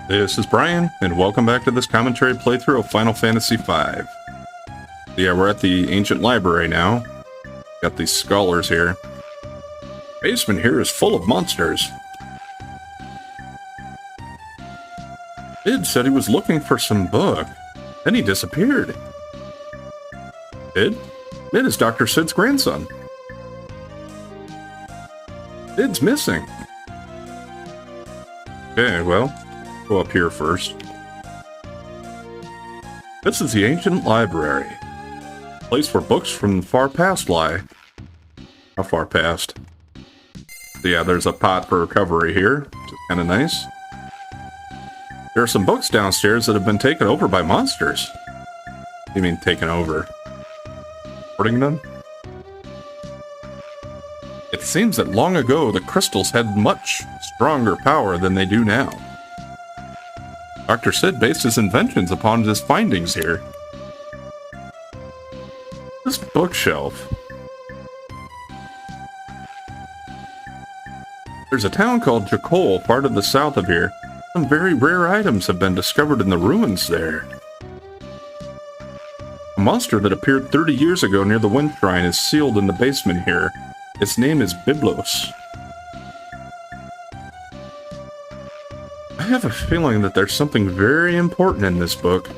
This is Brian, and welcome back to this commentary playthrough of Final Fantasy V. Yeah, we're at the ancient library now. Got these scholars here. Basement here is full of monsters. Sid said he was looking for some book. Then he disappeared. Sid? Sid is Dr. Sid's grandson. Sid's missing. Okay, well, go up here first. This is the ancient library. A place where books from the far past lie. How far past? So yeah, there's a pot for recovery here, which is kind of nice. There are some books downstairs that have been taken over by monsters. What do you mean taken over? Hoarding them? It seems that long ago the crystals had much stronger power than they do now. Dr. Sid based his inventions upon his findings here. This bookshelf. There's a town called Jakol, part of the south of here. Some very rare items have been discovered in the ruins there. A monster that appeared 30 years ago near the Wind Shrine is sealed in the basement here. Its name is Biblos. I have a feeling that there's something very important in this book.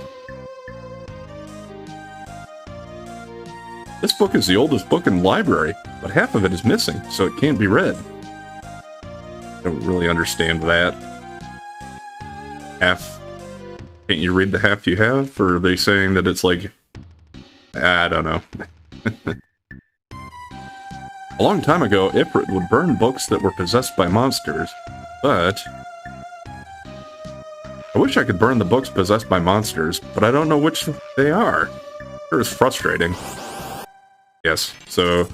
This book is the oldest book in the library, but half of it is missing, so it can't be read. I don't really understand that. Half? Can't you read the half you have? Or are they saying that it's like... I don't know. A long time ago, Ifrit would burn books that were possessed by monsters, but... I wish I could burn the books possessed by monsters, but I don't know which they are. Sure is frustrating. Yes, so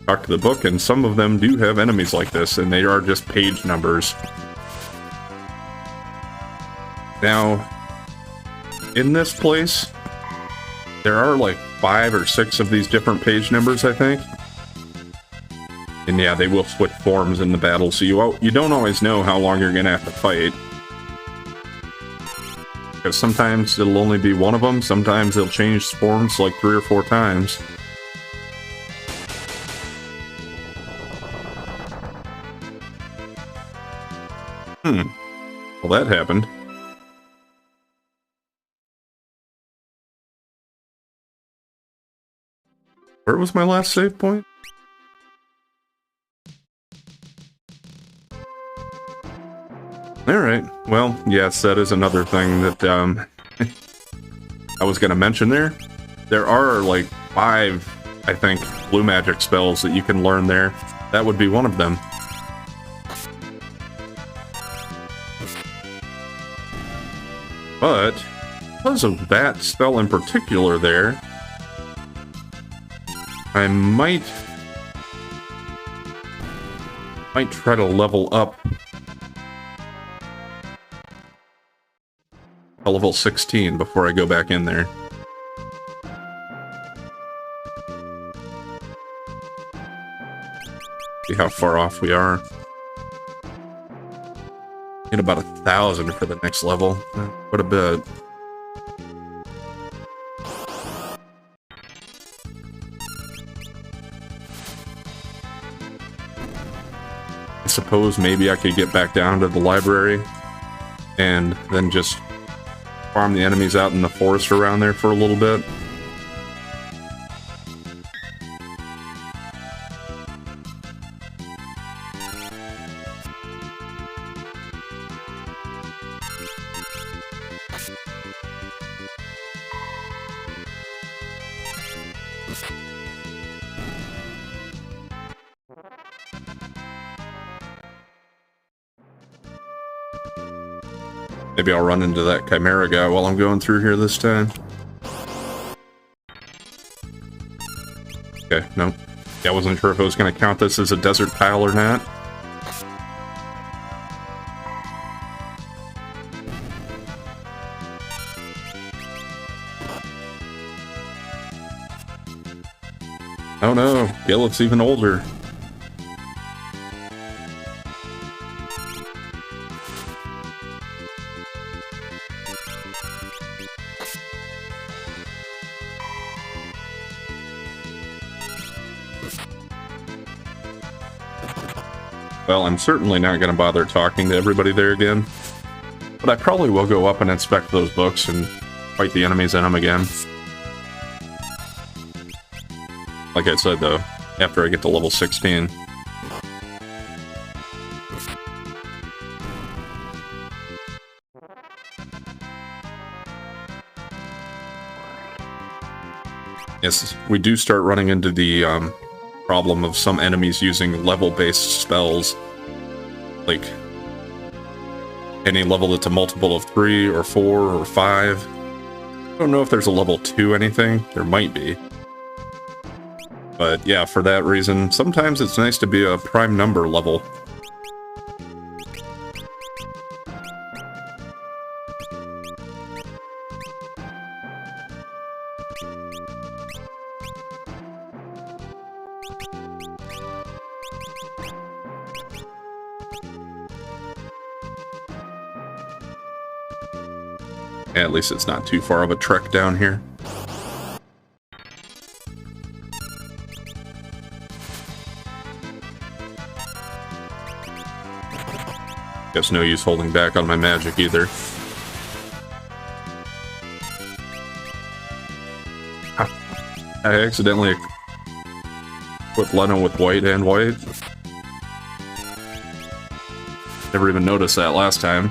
talk to the book, and some of them do have enemies like this, and they are just page numbers. Now, in this place, there are like 5 or 6 of these different page numbers, I think. And yeah, they will switch forms in the battle, so you don't always know how long you're going to have to fight. Because sometimes it'll only be one of them, sometimes they'll change forms like 3 or 4 times. Well, that happened. Where was my last save point? Alright, well, yes, that is another thing that, I was gonna mention there. There are, like, 5, I think, blue magic spells that you can learn there. That would be one of them. But, because of that spell in particular there, I might try to level up to level 16 before I go back in there. See how far off we are. Need about 1,000 for the next level. What a bit. I suppose maybe I could get back down to the library and then just farm the enemies out in the forest around there for a little bit. Maybe I'll run into that Chimera guy while I'm going through here this time. Okay, no. Yeah, I wasn't sure if I was going to count this as a desert tile or not. Oh no, Gillet's even older. Well, I'm certainly not going to bother talking to everybody there again. But I probably will go up and inspect those books and fight the enemies in them again. Like I said, though, after I get to level 16. Yes, we do start running into the problem of some enemies using level-based spells. Like, any level that's a multiple of 3 or 4 or 5. I don't know if there's a level 2 anything. There might be. But yeah, for that reason, sometimes it's nice to be a prime number level. At least it's not too far of a trek down here. Guess no use holding back on my magic either. I accidentally put Leno with white and white. Never even noticed that last time.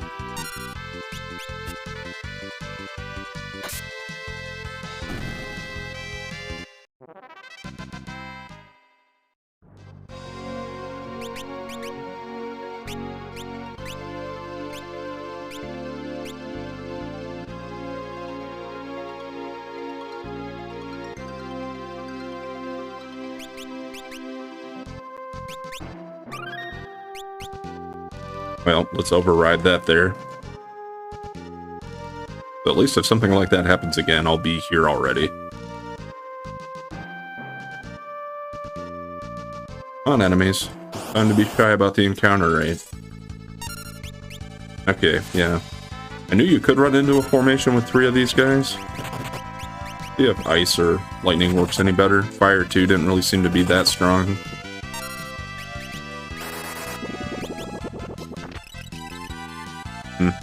Well, let's override that there. But at least if something like that happens again, I'll be here already. Come on, enemies. Time to be shy about the encounter rate. Okay, yeah. I knew you could run into a formation with 3 of these guys. See if ice or lightning works any better. Fire, too, didn't really seem to be that strong.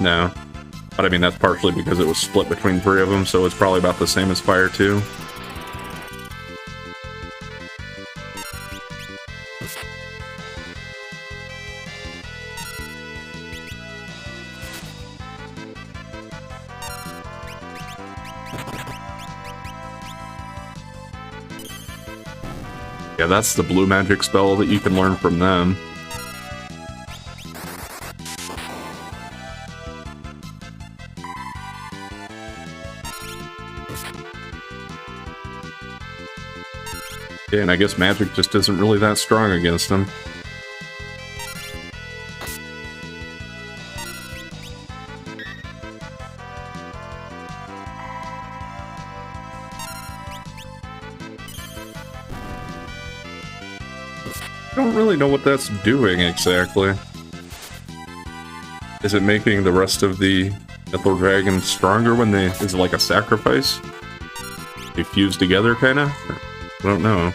No. But I mean, that's partially because it was split between 3 of them, so it's probably about the same as Fire 2. Yeah, that's the blue magic spell that you can learn from them. Yeah, and I guess magic just isn't really that strong against them. I don't really know what that's doing exactly. Is it making the rest of the Mythal Dragon stronger when they... is it like a sacrifice? They fuse together, kinda? I don't know.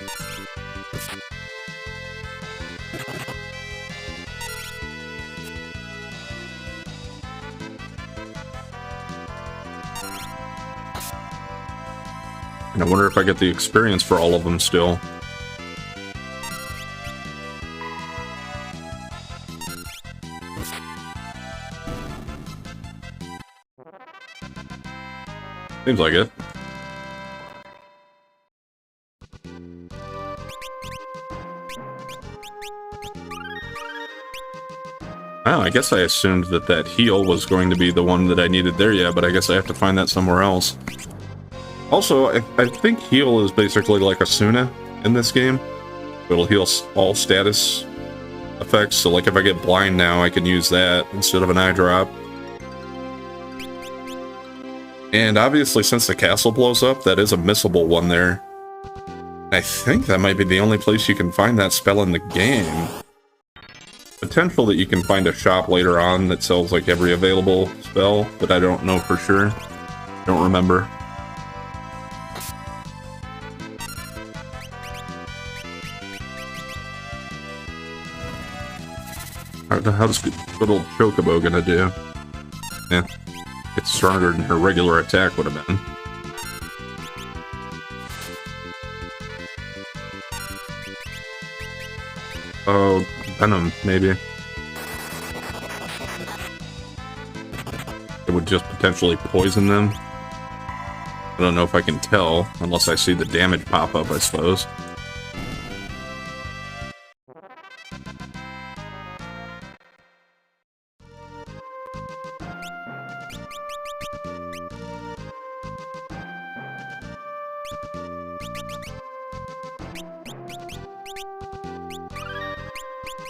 And I wonder if I get the experience for all of them still. Seems like it. Oh, I guess I assumed that that heal was going to be the one that I needed there, yeah, but I guess I have to find that somewhere else. Also, I think heal is basically like a Suna in this game. It'll heal all status effects, so like if I get blind now, I can use that instead of an eye drop. And obviously, since the castle blows up, that is a missable one there. I think that might be the only place you can find that spell in the game. Potential that you can find a shop later on that sells like every available spell, but I don't know for sure. Don't remember. How's good old Chocobo gonna do? Yeah, it's stronger than her regular attack would have been. Oh, Venom, maybe. It would just potentially poison them. I don't know if I can tell, unless I see the damage pop up, I suppose.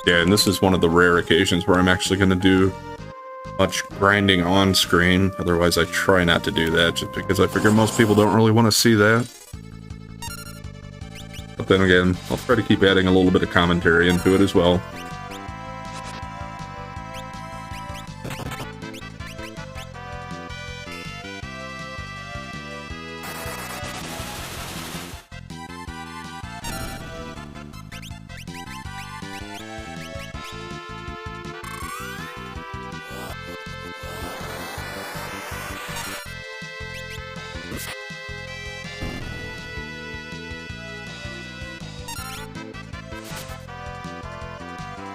Yeah, and this is one of the rare occasions where I'm actually going to do much grinding on screen. Otherwise, I try not to do that, just because I figure most people don't really want to see that. But then again, I'll try to keep adding a little bit of commentary into it as well.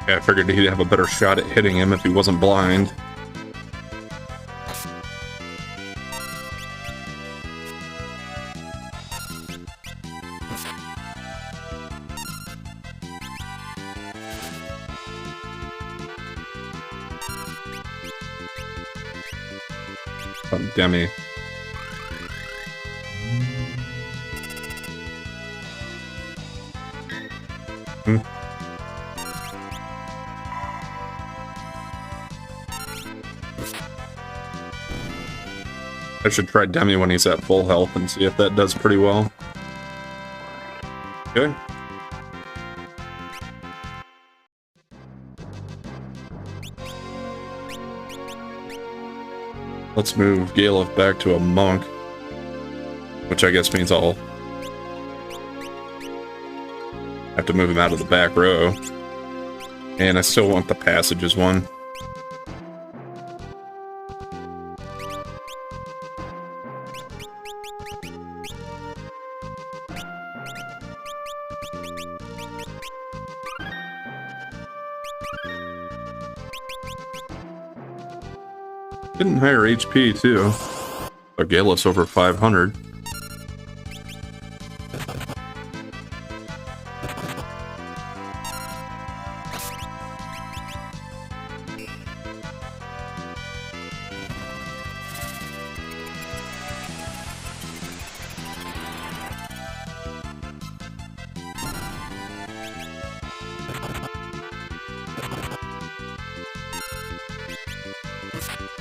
Yeah, I figured he'd have a better shot at hitting him if he wasn't blind. Demi. I should try Demi when he's at full health and see if that does pretty well. Okay. Let's move Galef back to a monk, which I guess means I'll have to move him out of the back row. And I still want the passages one. Getting higher HP too. Our Galef's over 500.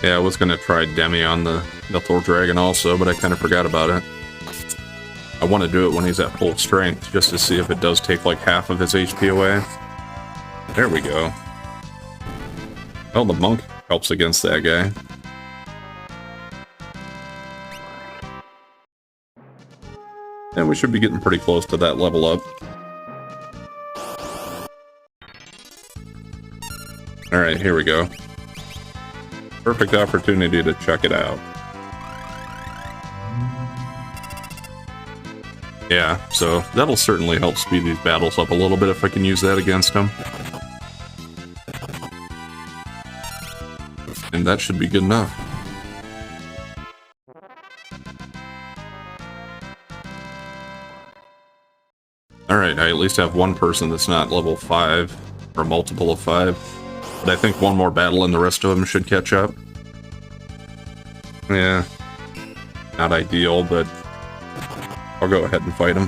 Yeah, I was gonna try Demi on the Nithor Dragon also, but I kind of forgot about it. I want to do it when he's at full strength, just to see if it does take like half of his HP away. There we go. Well, the monk helps against that guy. And we should be getting pretty close to that level up. Alright, here we go. Perfect opportunity to check it out. Yeah, so that'll certainly help speed these battles up a little bit if I can use that against him. And that should be good enough. Alright, I at least have one person that's not level 5, or a multiple of 5. But I think one more battle and the rest of them should catch up. Yeah. Not ideal, but I'll go ahead and fight him.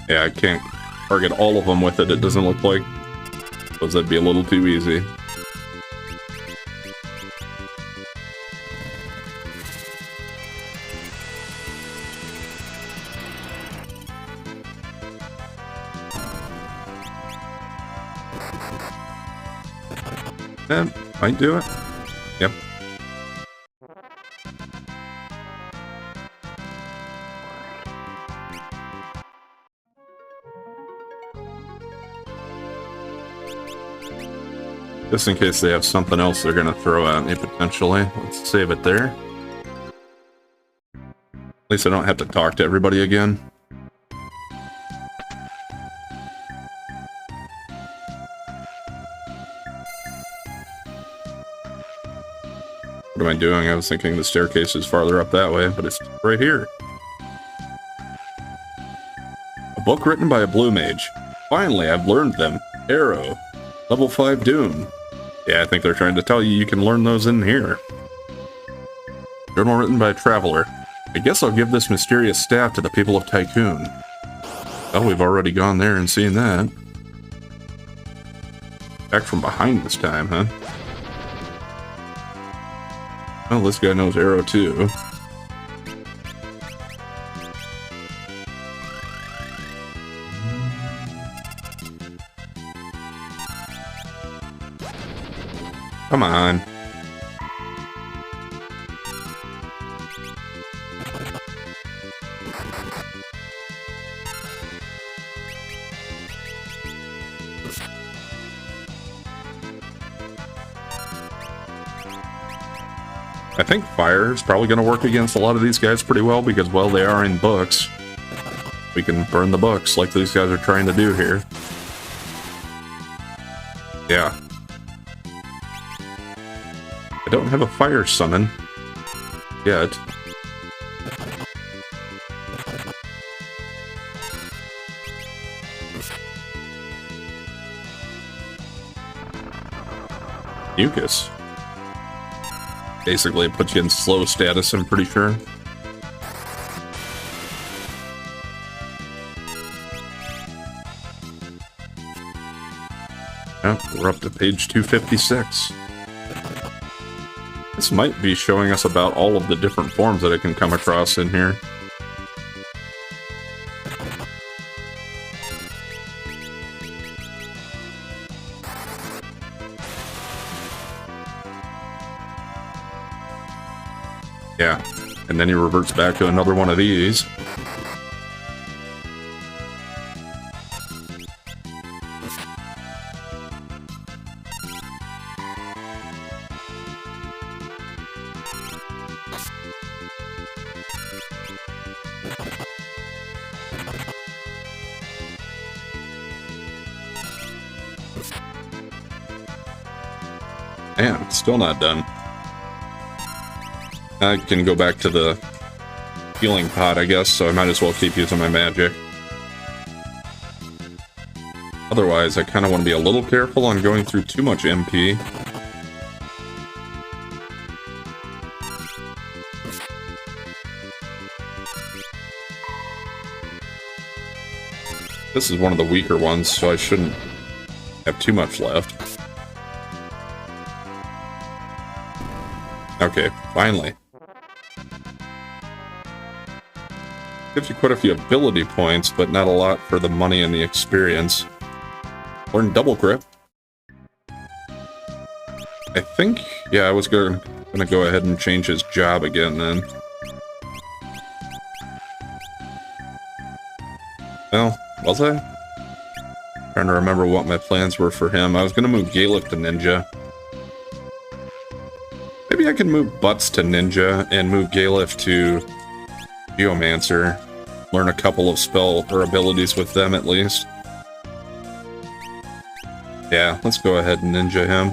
Yeah, I can't target all of them with it, it doesn't look like. Because that'd be a little too easy. Might do it. Yep. Just in case they have something else they're gonna throw at me, potentially. Let's save it there. At least I don't have to talk to everybody again. What am I doing? I was thinking the staircase is farther up that way, but it's right here. A book written by a blue mage. Finally, I've learned them. Arrow. Level 5 Doom. Yeah, I think they're trying to tell you can learn those in here. Journal written by a traveler. I guess I'll give this mysterious staff to the people of Tycoon. Oh, we've already gone there and seen that. Back from behind this time, huh? Well, this guy knows Arrow too. Come on. I think fire is probably going to work against a lot of these guys pretty well because, well, they are in books. We can burn the books like these guys are trying to do here. Yeah. I don't have a fire summon yet. Mucus. Basically, it puts you in slow status, I'm pretty sure. Oh, we're up to page 256. This might be showing us about all of the different forms that I can come across in here. Yeah, and then he reverts back to another one of these. Man, still not done. I can go back to the healing pot, I guess, so I might as well keep using my magic. Otherwise, I kind of want to be a little careful on going through too much MP. This is one of the weaker ones, so I shouldn't have too much left. Okay, finally. Gives you quite a few ability points, but not a lot for the money and the experience. Learn double grip. I think, yeah, I was gonna go ahead and change his job again then. Well, was I? Trying to remember what my plans were for him. I was gonna move Galef to Ninja. Maybe I can move Butts to Ninja and move Galef to Geomancer. Learn a couple of spell or abilities with them at least. Yeah, let's go ahead and Ninja him.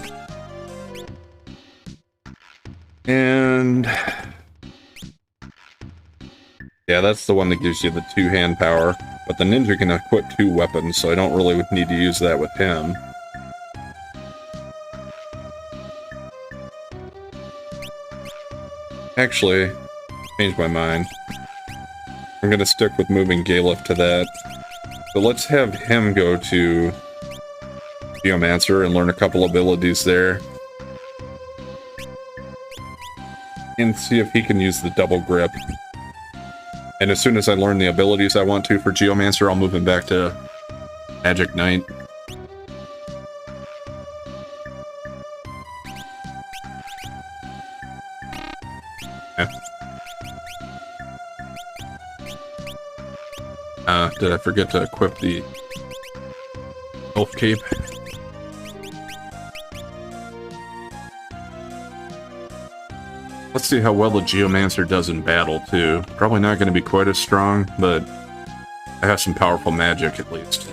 And yeah, that's the one that gives you the two-hand power. But the Ninja can equip 2 weapons, so I don't really need to use that with him. Actually, changed my mind. I'm gonna stick with moving Galef to that. So let's have him go to Geomancer and learn a couple abilities there. And see if he can use the double grip. And as soon as I learn the abilities I want to for Geomancer, I'll move him back to Magic Knight. Did I forget to equip the Elf Cape? Let's see how well the Geomancer does in battle, too. Probably not going to be quite as strong, but I have some powerful magic, at least.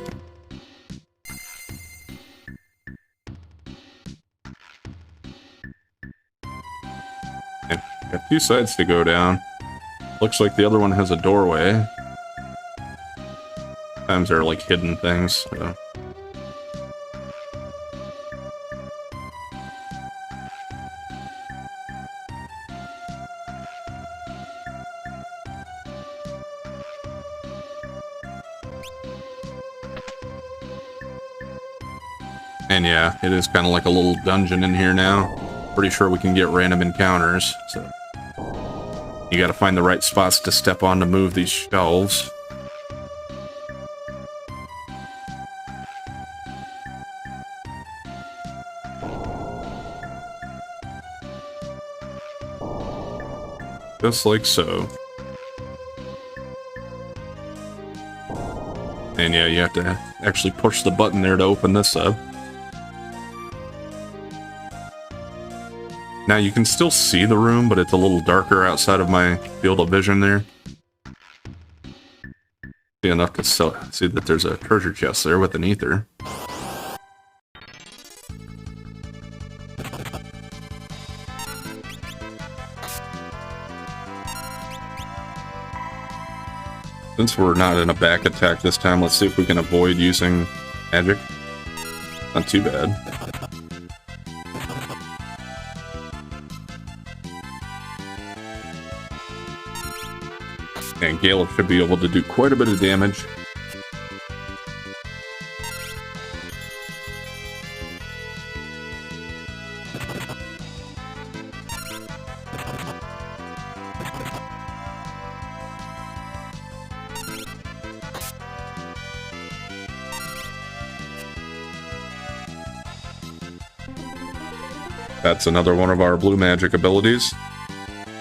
Okay, got 2 sides to go down. Looks like the other one has a doorway. Sometimes they're like hidden things, so. And yeah, it is kind of like a little dungeon in here now. Pretty sure we can get random encounters, so you gotta find the right spots to step on to move these shelves. Just like so. And yeah, you have to actually push the button there to open this up. Now you can still see the room, but it's a little darker outside of my field of vision there. See enough to see that there's a treasure chest there with an ether. Since we're not in a back attack this time, let's see if we can avoid using magic. Not too bad. And Gale should be able to do quite a bit of damage. That's another one of our blue magic abilities.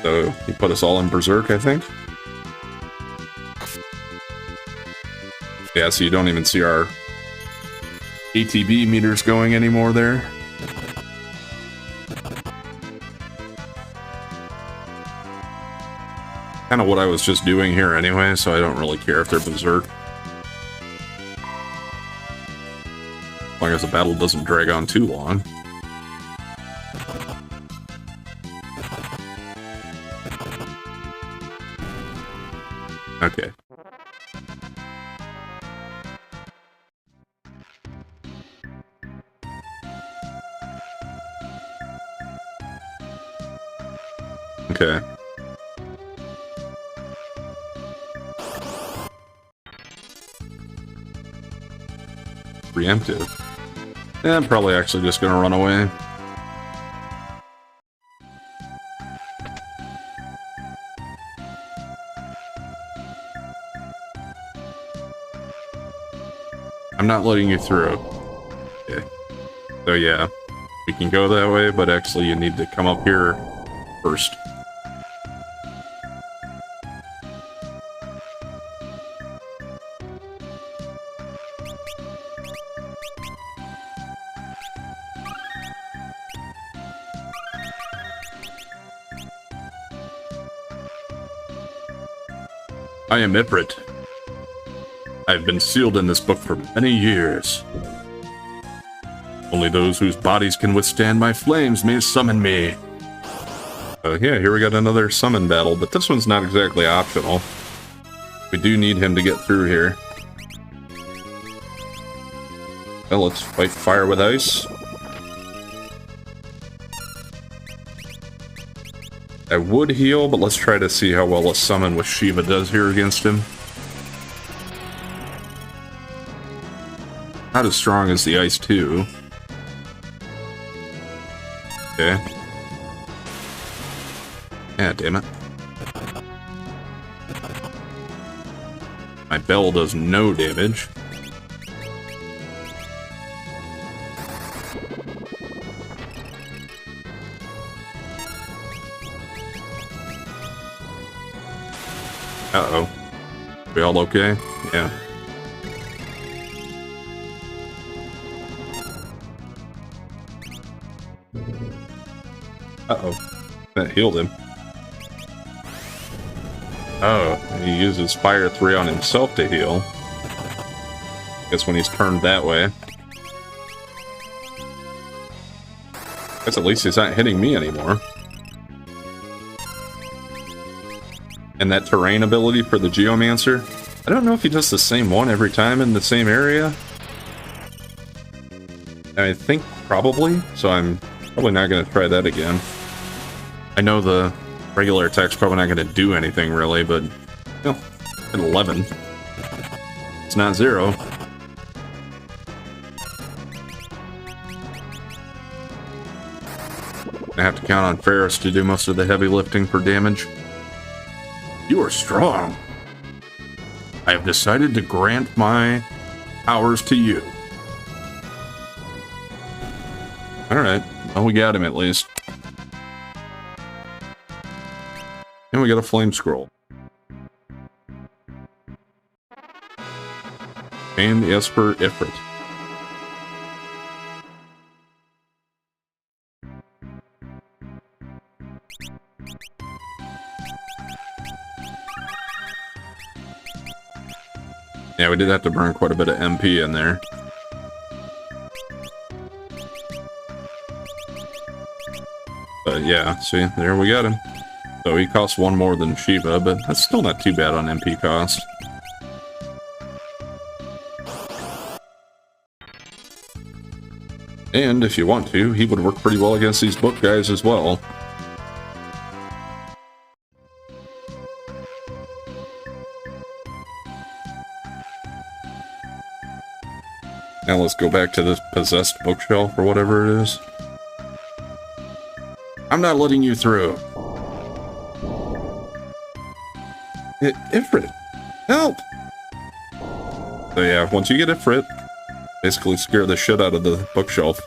So he put us all in Berserk, I think. Yeah, so you don't even see our ATB meters going anymore there. Kind of what I was just doing here anyway, so I don't really care if they're Berserk. As long as the battle doesn't drag on too long. Okay. Okay. Preemptive. Yeah, I'm probably actually just gonna run away. I'm not letting you through. Okay. So yeah, we can go that way, but actually you need to come up here first. I am Iprit. I have been sealed in this book for many years. Only those whose bodies can withstand my flames may summon me. Yeah, here we got another summon battle, but this one's not exactly optional. We do need him to get through here. Well, let's fight fire with ice. I would heal, but let's try to see how well a summon with Shiva does here against him. Not as strong as the ice, too. Okay. Yeah, damn it. My bell does no damage. Uh-oh. We all okay? Yeah. Uh-oh. That healed him. Oh, he uses Fire 3 on himself to heal. Guess when he's turned that way. Guess at least he's not hitting me anymore. And that terrain ability for the Geomancer, I don't know if he does the same one every time in the same area. I think probably, so I'm probably not going to try that again. I know the regular attack's probably not going to do anything really, but, you know, at 11. It's not 0. I have to count on Ferris to do most of the heavy lifting for damage. You are strong. I have decided to grant my powers to you. Alright, well, we got him at least. And we got a flame scroll. And Esper Ifrit. Yeah, we did have to burn quite a bit of MP in there. But yeah, see, there we got him. So he costs 1 more than Shiva, but that's still not too bad on MP cost. And if you want to, he would work pretty well against these book guys as well. Now let's go back to this possessed bookshelf or whatever it is. I'm not letting you through. Ifrit, help! So yeah, once you get Ifrit, basically scare the shit out of the bookshelf.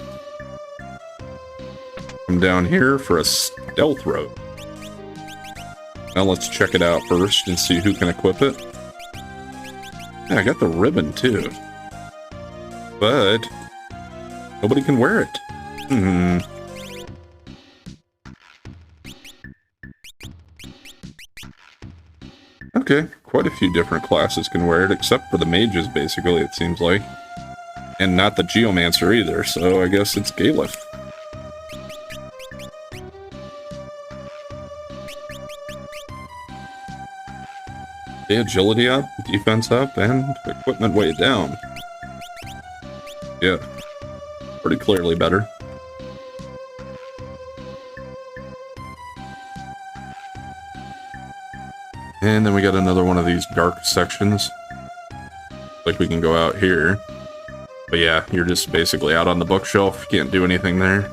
Come down here for a stealth road. Now let's check it out first and see who can equip it. Yeah, I got the ribbon too. But nobody can wear it. Okay, quite a few different classes can wear it, except for the mages, basically, it seems like. And not the Geomancer either, so I guess it's Galef. Okay, agility up, defense up, and equipment way down. Yeah, pretty clearly better. And then we got another one of these dark sections. Like we can go out here. But yeah, you're just basically out on the bookshelf. You can't do anything there.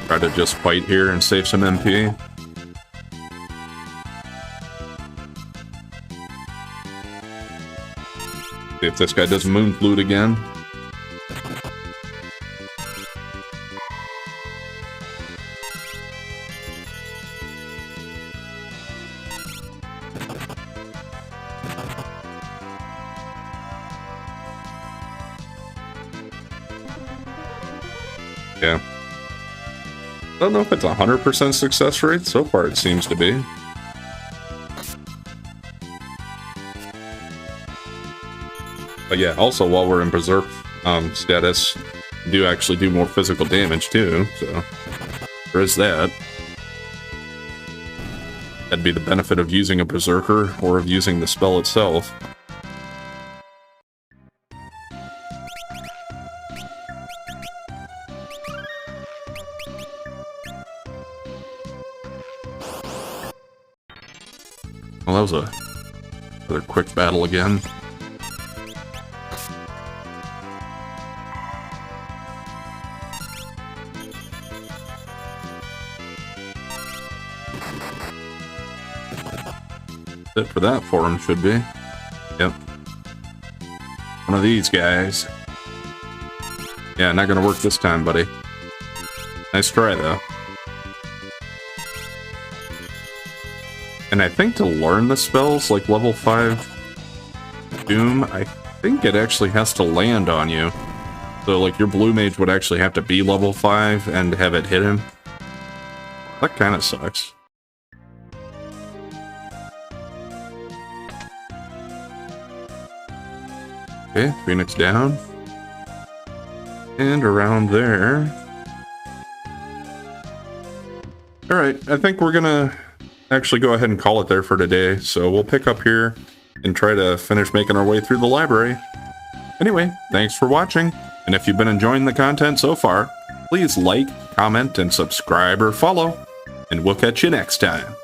Try to just fight here and save some MP. See if this guy does Moon Flute again. Yeah. I don't know if it's 100% success rate. So far it seems to be. But yeah, also while we're in Berserk status, we do actually do more physical damage too, so there is that. That'd be the benefit of using a Berserker or of using the spell itself. Well, that was another quick battle again. It for that forum should be. Yep. One of these guys. Yeah, not gonna work this time, buddy. Nice try, though. And I think to learn the spells, like level 5 Doom, I think it actually has to land on you. So, like, your blue mage would actually have to be level 5 and have it hit him. That kind of sucks. Okay, Phoenix down. And around there. Alright, I think we're gonna actually go ahead and call it there for today. So we'll pick up here and try to finish making our way through the library. Anyway, thanks for watching. And if you've been enjoying the content so far, please like, comment, and subscribe or follow. And we'll catch you next time.